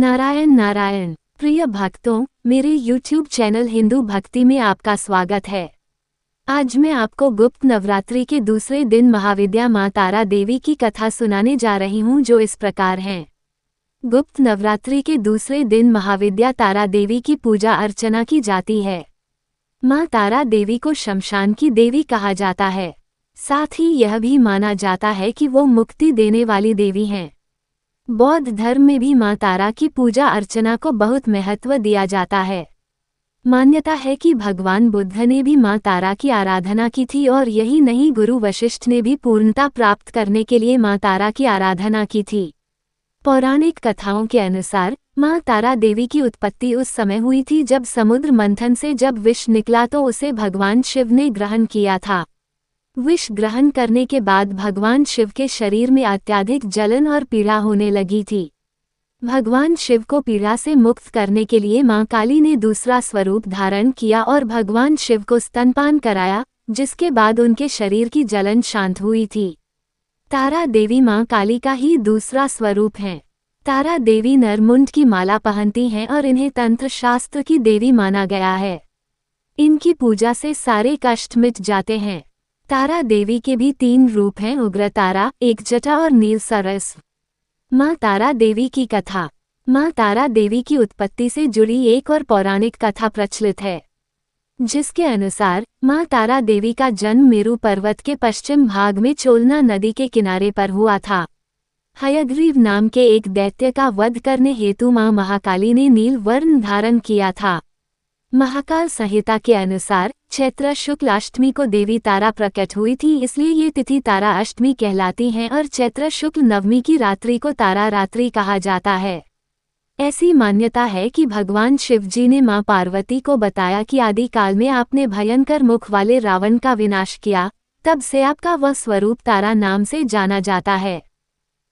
नारायण नारायण। प्रिय भक्तों, मेरे YouTube चैनल हिंदू भक्ति में आपका स्वागत है। आज मैं आपको गुप्त नवरात्रि के दूसरे दिन महाविद्या माँ तारा देवी की कथा सुनाने जा रही हूँ, जो इस प्रकार है। गुप्त नवरात्रि के दूसरे दिन महाविद्या तारा देवी की पूजा अर्चना की जाती है। माँ तारा देवी को शमशान की देवी कहा जाता है। साथ ही यह भी माना जाता है कि वो मुक्ति देने वाली देवी हैं। बौद्ध धर्म में भी माँ तारा की पूजा अर्चना को बहुत महत्व दिया जाता है। मान्यता है कि भगवान बुद्ध ने भी माँ तारा की आराधना की थी, और यही नहीं, गुरु वशिष्ठ ने भी पूर्णता प्राप्त करने के लिए माँ तारा की आराधना की थी। पौराणिक कथाओं के अनुसार माँ तारा देवी की उत्पत्ति उस समय हुई थी जब समुद्र मंथन से जब विष निकला तो उसे भगवान शिव ने ग्रहण किया था। विष ग्रहण करने के बाद भगवान शिव के शरीर में अत्यधिक जलन और पीड़ा होने लगी थी। भगवान शिव को पीड़ा से मुक्त करने के लिए मां काली ने दूसरा स्वरूप धारण किया और भगवान शिव को स्तनपान कराया, जिसके बाद उनके शरीर की जलन शांत हुई थी। तारा देवी मां काली का ही दूसरा स्वरूप हैं। तारा देवी नरमुंड की माला पहनती हैं और इन्हें तंत्र शास्त्र की देवी माना गया है। इनकी पूजा से सारे कष्ट मिट जाते हैं। तारा देवी के भी 3 रूप हैं, उग्र तारा, एक जटा और नील सरस। माँ तारा देवी की कथा। माँ तारा देवी की उत्पत्ति से जुड़ी एक और पौराणिक कथा प्रचलित है, जिसके अनुसार माँ तारा देवी का जन्म मेरु पर्वत के पश्चिम भाग में चोलना नदी के किनारे पर हुआ था। हयग्रीव नाम के एक दैत्य का वध करने हेतु माँ महाकाली ने नील वर्ण धारण किया था। महाकाल संहिता के अनुसार चैत्र शुक्ल अष्टमी को देवी तारा प्रकट हुई थी, इसलिए ये तिथि तारा अष्टमी कहलाती हैं और चैत्र शुक्ल नवमी की रात्रि को तारा रात्रि कहा जाता है। ऐसी मान्यता है कि भगवान शिवजी ने मां पार्वती को बताया कि आदि काल में आपने भयंकर मुख वाले रावण का विनाश किया, तब से आपका वह स्वरूप तारा नाम से जाना जाता है।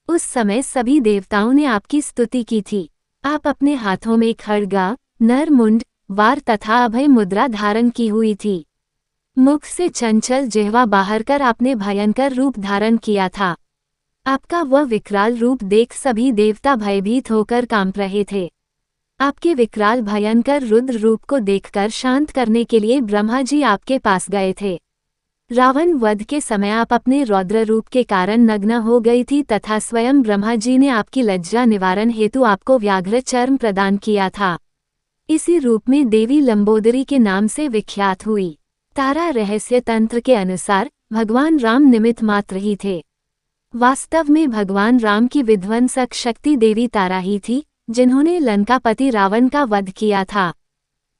उस समय सभी देवताओं ने आपकी स्तुति की थी। आप अपने हाथों में खड्ग, नरमुंड, वार तथा अभय मुद्रा धारण की हुई थी। मुख से चंचल जिह्वा बाहर कर आपने भयंकर रूप धारण किया था। आपका वह विकराल रूप देख सभी देवता भयभीत होकर कांप रहे थे। आपके विकराल भयंकर रुद्र रूप को देखकर शांत करने के लिए ब्रह्मा जी आपके पास गए थे। रावण वध के समय आप अपने रौद्र रूप के कारण नग्न हो गई थी तथा स्वयं ब्रह्मा जी ने आपकी लज्जा निवारण हेतु आपको व्याघ्र चर्म प्रदान किया था। इसी रूप में देवी लंबोदरी के नाम से विख्यात हुई। तारा रहस्य तंत्र के अनुसार भगवान राम निमित्त मात्र ही थे। वास्तव में भगवान राम की विध्वंसक शक्ति देवी तारा ही थी, जिन्होंने लंकापति रावण का वध किया था।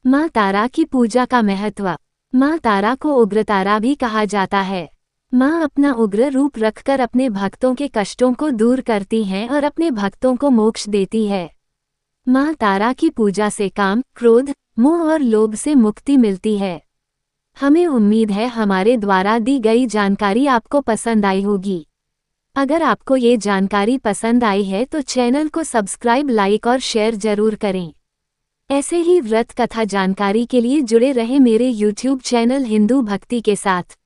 माँ तारा की पूजा का महत्व। माँ तारा को उग्र तारा भी कहा जाता है। माँ अपना उग्र रूप रखकर अपने भक्तों के कष्टों को दूर करती हैं और अपने भक्तों को मोक्ष देती है। माँ तारा की पूजा से काम, क्रोध, मोह और लोभ से मुक्ति मिलती है। हमें उम्मीद है हमारे द्वारा दी गई जानकारी आपको पसंद आई होगी। अगर आपको ये जानकारी पसंद आई है तो चैनल को सब्सक्राइब, लाइक और शेयर जरूर करें। ऐसे ही व्रत कथा जानकारी के लिए जुड़े रहे मेरे YouTube चैनल हिंदू भक्ति के साथ।